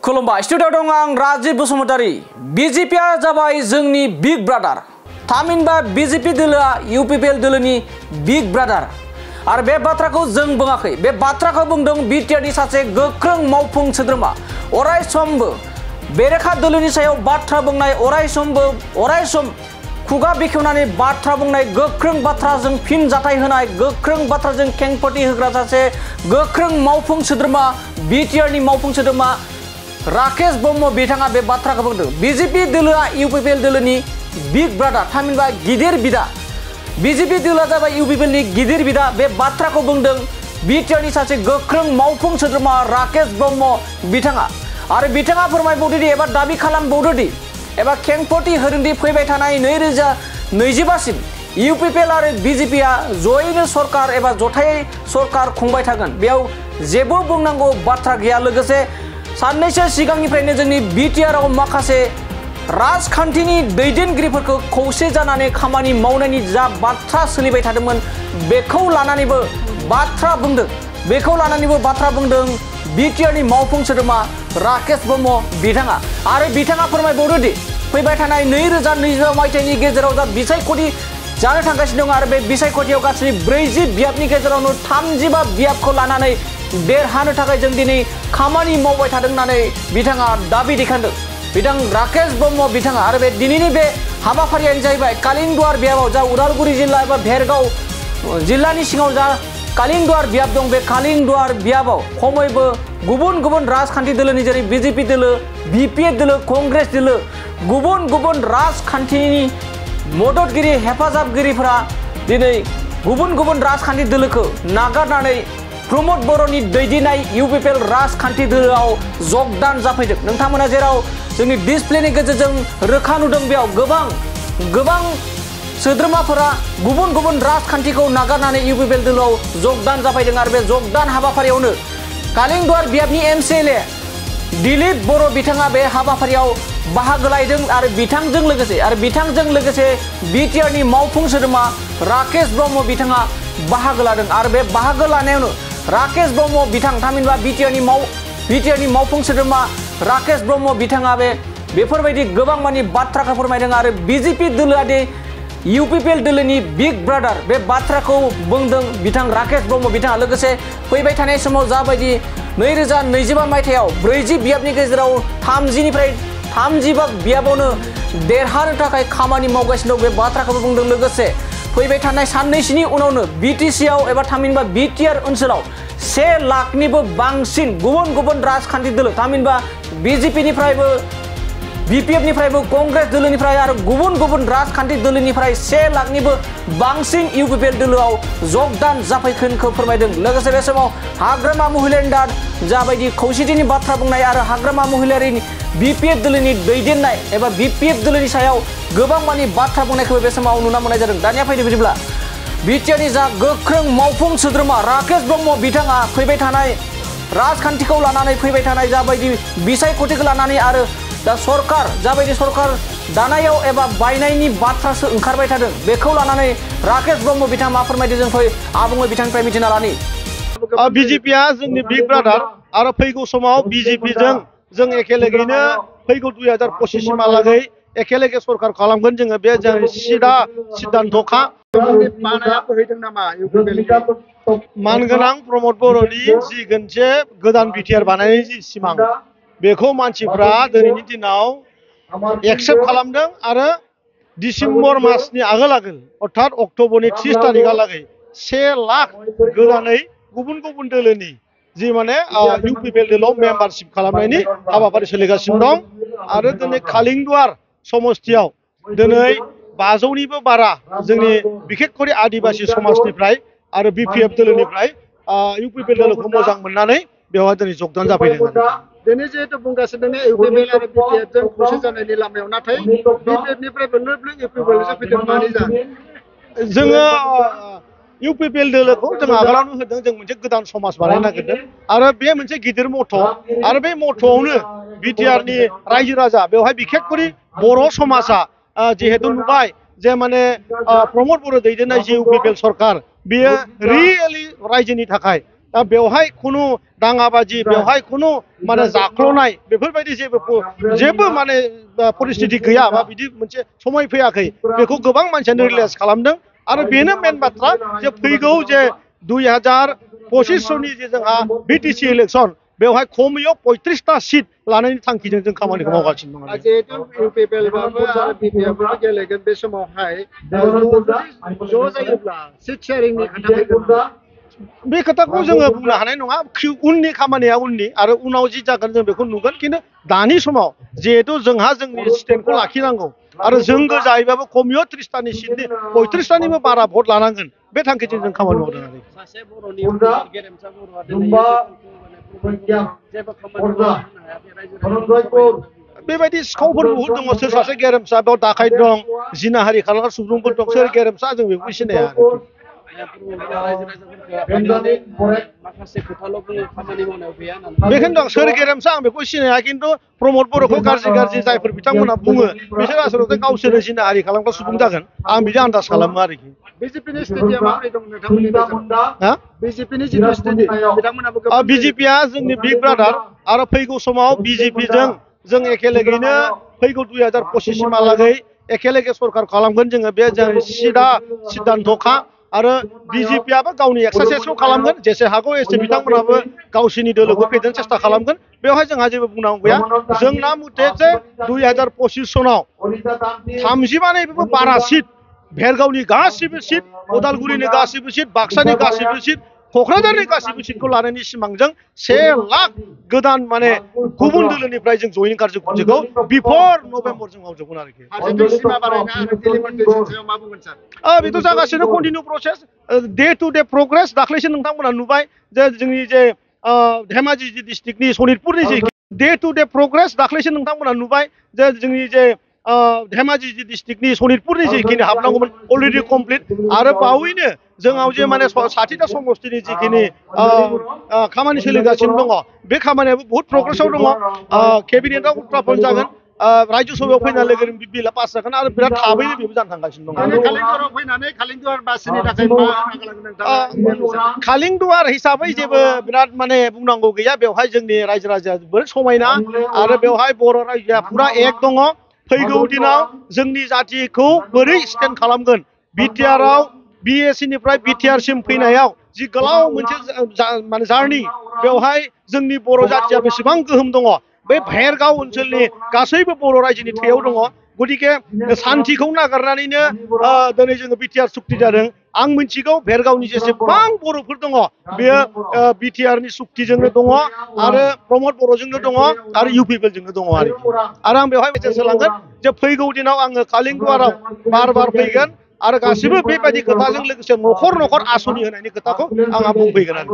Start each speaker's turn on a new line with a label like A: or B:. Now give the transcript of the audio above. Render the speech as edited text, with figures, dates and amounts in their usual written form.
A: खुलुमबाय स्टुडियाव दं आं राजीव बसुमतारी। बीजेपीआ जाबाय जोंनि बिग ब्रादार। थामहिनबा बीजेपी दोलोआ इउपिपिएल दोलोनि बिग ब्रादार। आरो बे बाथ्राखौ जों बुङाखै, बे बाथ्राखौ बुंदों बिटिआरनि सासे गोख्रों मावफुं सोद्रोमा। अराय समबो बेरेखा दोलोनि सायाव बाथ्रा बुंनाय, अराय सम खुगा बेखेवनानै बाथ्रा बुंनाय, गोख्रों बाथ्राजों फिनजाथाय होनाय, गोख्रों बाथ्राजों खेंफोरथि होग्रा सासे गोख्रों मावफुं सोद्रोमा, बिटिआरनि मावफुं सोद्रोमा राकेश ब्रह्म बिथाङा बे बाथ्राखौ बुंदों। बीजेपी दोलोआ इउपिपिएल दोलोनि बिग ब्रादार, थामहिनबा गिदिर बिदा। बीजेपी दोलोआ जाबाय इउपिपिएलनि गिदिर बिदा। बे बाथ्राखौ बुंदों बिटिआरनि सासे गोख्रों मावफुं सोद्रोमा राकेश ब्रह्म बिथाङा। आरो बिथाङा फोरमायबावदोंदि एबा दाबि खालामबावदोंदि एबा खेंफोरथि होदोंदि फैबाय थानाय 2025सिम इउपिपिएल आरो बीजेपीआ जयैनो सरकार एबा जथायै सरकार खुंबाय थागोन। बेयाव जेबो बुंनांगौ बाथ्रा गैया। लोगोसे साननैसो सिगांनिफ्रायनो जोंनि बिटिआरआव माखासे राजखान्थिनि दैदेनगिरिफोरखौ खौसे जानानै खामानि मावनायनि जा बाथ्रा सोलिबाय थादोंमोन, बेखौ लानानैबो बाथ्रा बुंदों बिटिआरनि मावफुं सोद्रोमा राकेश ब्रह्म बिथाङा। आरो बिथाङा फोरमायबावदोंदि फैबाय थानाय 2025 मायथाइनि गेजेराव जा बिसायख'थि जानो थांगासिनो दं आरो बे बिसायख'थियाव गासै 40 बियाबनि गेजेरावनो 35 बियाबखौ लानानै देरहानो थाखाय जों दिनै खामानि मावबाय थादों होननानै बिथाङा दाबि दैखांदों। बिथां राकेश ब्रह्म बिथाङा। आरो बे दिनैनि बे हाबाफारियानो जाहैबाय कालिंदुवार बियाबाव जा उदालगुरि जिल्ला एबा भेरगाव जिल्लानि सिङाव जा कालिंदुवार बियाब दं, बे कालिंदुवार बियाबाव खमैबो गुबुन गुबुन राजखान्थि दोलोनि जेरै बीजेपी दोलो, बिपिएफ दोलो, कंग्रेस दोलो, गुबुन गुबुन राजखान्थिनि मददगिरि हेफाजाबगिरिफोरा दिनै गुबुन गुबुन राजखान्थि दोलोखौ नागारनानै प्रमद बर'नि दैदेननाय इउपिपिएल राजखान्थि दोलोआव जगदान जाफैदों। नोंथांमोना जेराव जोंनि डिसप्लेनि गेजेरजों रोखा नुदों, बेयाव गोबां सोद्रोमाफोरा गुबुन गुबुन राजखान्थिखौ नागारनानै इउपिपिएल दोलोआव जगदान जाफैदों। आरो बे जगदान हाबाफारियावनो कालिंदुवार बियाबनि एमसिएलए दिलीप बर' बिथाङा बे हाबाफारियाव बाहागो लादों। आरो बिथांजों लोगोसे बिटिआरनि मावफुं सोद्रोमा राकेश ब्रह्म बिथाङा बाहागो लादों। आरो बे बाहागो लानायावनो राकेश ब्रह्म बिथां, थामहिनबा बिटिआरनि मावफुं सोद्रोमा राकेश ब्रह्म बिथाङा बेफोरबायदि गोबां मानि बाथ्राखौ फोरमायदों। आरो बीजेपी दोलोआ दि इउपिपिएल दोलोनि बिग ब्रादार, बे बाथ्राखौ बुंदों बिथां राकेश ब्रह्म बिथाङा। लोगोसे फैबाय थानाय समाव जाबायदि 2025 मायथाइयाव 40 बियाबनि गेजेराव 30 बियाबावनो देरहानो थाखाय खामानि मावगासिनो दं, बे बाथ्राखौबो बुंदों। लोगोसे फैबाय थानाय साननैसोनि उनावनो बिटिसिआव एबा थामहिनबा बिटिआर ओनसोलाव 1 लाखनिबो बांसिन गुबुन गुबुन राजखान्थि दोलो, थामहिनबा बीजेपीनिफ्रायबो, बिपिएफनिफ्रायबो, कंग्रेस दोलोनिफ्राय आरो गुबुन गुबुन राजखान्थि दोलोनिफ्राय 1 लाखनिबो बांसिन इउपिपिएल दोलोआव जगदान जाफैगोनखौ फोरमायदों। लोगोसे बे समाव हाग्रामा महिलारि जाबायदि खौसेथिनि बाथ्रा बुंनाय आरो हाग्रामा महिलारिनि बिपिएफ दोलोनि दैदेननाय एबा बिपिएफ दोलोनि सायाव गोबां मानि बाथ्रा बुंनायखौबो बे समाव नुनो मोननाय जादों। दानिया फैदो बिदिब्ला बिटिआरनि जा गोख्रों मावफुं सोद्रोमा राकेश ब्रह्म बिथाङा फैबाय थानाय राजखान्थिखौ लानानै, फैबाय थानाय जाबायदि बिसायख'थिखौ लानानै आरो दा जाबायदि सरकार दानायाव एबा बायनायनि बाथ्रासो ओंखारबाय थादों, बेखौ लानानै राकेश ब्रह्म बिथाङा मा फोरमायदो जों आबुङै बिथांनिफ्राय मिथिना लानि।
B: बीजेपीआ जोंनि बिग ब्रादार आरो फैगौ समाव बीजेपीजों जों एखेलेगैनो फैगौ 2025सिमहालागै एखेलेगे सरकार खालामगोन। जोङो बे जों सिद्धान्तखा। मानगोनां प्रमद बर'नि जि मोनसे गोदान बिटिआर बानायनायनि जि सिमां, बेखौ मानसिफ्रा दिनैनि दिनाव एक्सेप्ट खालामदों। आरो डिसेम्बर मासनि आगोल अर्थात अक्ट'बरनि 30 तारिखहालागै 1 लाख गोदानै गुबुन दोलोनि जि माने इउपिपिएल दोलोआव मेम्बारशिप खालामनायनि हाबाफारि सोलिगासिनो दं। आरो दिनै कालिंदुवार समस्थियाव दिनै 500निबो बारा जोंनि बिखेककरि आदिबासि समाजनिफ्राय आरो बिपिएफ दोलोनिफ्राय इउपिपिएल दोलोखौ मोजां मोननानै बेवहाय दिनै जगदान जाफैदों।
C: दिनै जिहेतु बुंगासिनो दङ इउपिपिएल आरो बिपिएफजों खौसे जानायनि लामायाव, नाथाय बिपिएफनिफ्राय इउपिपिएलसो फैदों। मानि
B: जोङो इउपिपिएल दोलोखौ जों आगोलावनो होदों, जों मोनसे गोदान समाज बानायनो नागिरदों। आरो बे मोनसे गिदिर मथ'। आरो बे मथ'आवनो बिटिआरनि रायजो राजा, बेवहाय बिखेककरि बर' समाजा जिहेतु नुबाय जे माने प्रमद बर' दैदेननाय जि इउपिपिएल सरकार, बेयो रियेलि रायजोनि थाखाय दा बेवहाय खुनु दाङाबाजि बेवहाय खुनु माने जाख्ल'नाय बेफोरबायदि जेबो माने परिस्थिति गैया बा बिदि मोनसे समय फैयाखै बेखौ गोबां मानसियानो रियेलाइज खालामदों आरो बेनो मेन बाथ्रा जे फैगौ जे 2025 सननि जे जोंहा बिटिसि इलेक्सन बेवहाय खमैयाव 35टा सिट लानायनि थांखिजों जों खामानिखौ मावगासिनो दं आरो
C: जिहेतु इउपिपिएल बाबो आरो बिपिएफबो गेलेगोन बे समावहाय ज' जायोब्ला सिट शेयारिंनि खोथा फैगोन
B: बे खोथाखौ जोङो बुंनो हानाय नङा उननि खामानिया उननि आरो उनाव जि जागोन जों बेखौ नुगोन खिन्थु दानि समाव जिहेतु जोंहा जोंनि स्टेन्डखौ लाखिनांगौ आरो जों गोजायैबाबो खमैयाव 30टानि सिटनि 35टानिबो बारा भट लानांगोन बे थांखिजों जों खामानि मावदों आरो
C: सासे बर'नि गेरेमसा बर'आ दिनै जेबो खामानि मावनो हाया बे रायजो
B: बेबायदि सिखावफोर बहुद दङ सोर सासे गेरेमसा बेयाव दाखायत दं जिनाहारि खालामग्रा सुबुंफोर दं सोर गेरेमसा जों बेखौ सिनाया बेखायनो दं सोर गेरेमसा आं बेखौ सिनाया खिन्थु प्रमद बर'खौ गाज्रि जायफोर बिथांमोना बुङो बिसोर आसलथे गावसोरनो जिनाहारि खालामग्रा सुबुं जागोन आं बिदि आन्दाज खालामो आरोखि
C: बिजेपिनि स्टेडियाम माबोरै दं नोंथांमोननि नोजोराव बिजेपिनि जिथु स्टेडियाम बिथांमोनाबो
B: बिजेपिया जोंनि बिग ब्रादार आरो फैगौ समाव बिजेपिजों जों एखेलेगैनो फैगौ 2025 सिमहालागै एखेलेगे सरकार खालामगोन जोङो बे जों सिदा सिद्धान्तखा आरो बिजेपियाबो गावनि एक्सारसाइसखौ खालामगोन जेसे हागौ एसे बिथांमोनाबो गावसिनि दोलोखौ फेदेरनो सेस्था खालामगोन बेवहाय जोंहा जेबो बुंनांगौ गैया जोंना मथे जे 2025 सनाव 30बानिबो बारा सिट भेरगावनि गासिबो सिट उदालगुरिनि गासिबो सिट बाक्सानि गासिबो सिट क'क्राझारनि गासिबो सिटखौ लानायनि सिमांजों 1 लाख गोदान माने गुबुन दोलोनिफ्राय जों जयिं कार्यक्रमखौ बिफर नभेम्बर जों मावजोबगोन आरोखि बेथ' जागासिनो continue process day to day progress दाख्लैसो नोंथांमोना नुबाय जे जोंनि जे धेमाजि डिस्ट्रिक्टनि सनितपुरनि जे डे टु डे प्रग्रेस दाख्लैसो नोंथांमोना नुबाय जे जोंनि जे धेमाजि डिस्ट्रिक्टनि सनितपुरनि जिखिनि हाबनांगौमोन अलरेडि कमप्लिट आरो बावैनो जोंनाव जे माने 60टा समष्टिनि जिखिनि खामानि सोलिगासिनो दङ बे खामानियाबो बहुत प्रग्रेसआव दङ केबिनेटआव उत्थापन जागोन राज्य सभायाव फैनाय लोगो बिलआ पास जागोन आरो बिराद थाबैनो बेबो जानो थांगासिनो दङ खालिंदुवार हिसाबै जेबो बिराद माने बुंनांगौ गैया बेवहाय जोंनि रायजो राजाया जोबोद समायना आरो बेवहाय बर' रायजोआ फुरा एक दङ फैगौ दिनाव जोंनि जाथिखौ बोरै स्टेन्ड खालामगोन बिटिआरआव बिएसिनिफ्राय बिटिआरसिम फैनायाव जि गोलाव मोनसे माने जार्नि बेवहाय जोंनि बर' जाथिया बेसेबां गोहोम दङ बे भेरगाव ओनसोलनि गासैबो बर' रायजोनि थैयाव दङ गतिके सान्थिखौ नागारनानैनो दिनै जोङो बिटिआर सुक्ति जादों आं मिथिगौ भेरगावनि जेसेबां बर'फोर दङ बेयो बिटिआरनि सुक्तिजोंनो दङ आरो प्रमद बर'जोंनो दङ आरो इउपिपिएलजोंनो दङ आरो आं बेवहाय मेसेज होलांगोन जे फैगौ दिनाव आङो कालिंगुवाराव बार फैगोन आरो गासिबो बेबायदि खोथाजों लोगोसे न'खर आसनि होनायनि खोथाखौ आंहा बुंफैगोन आरो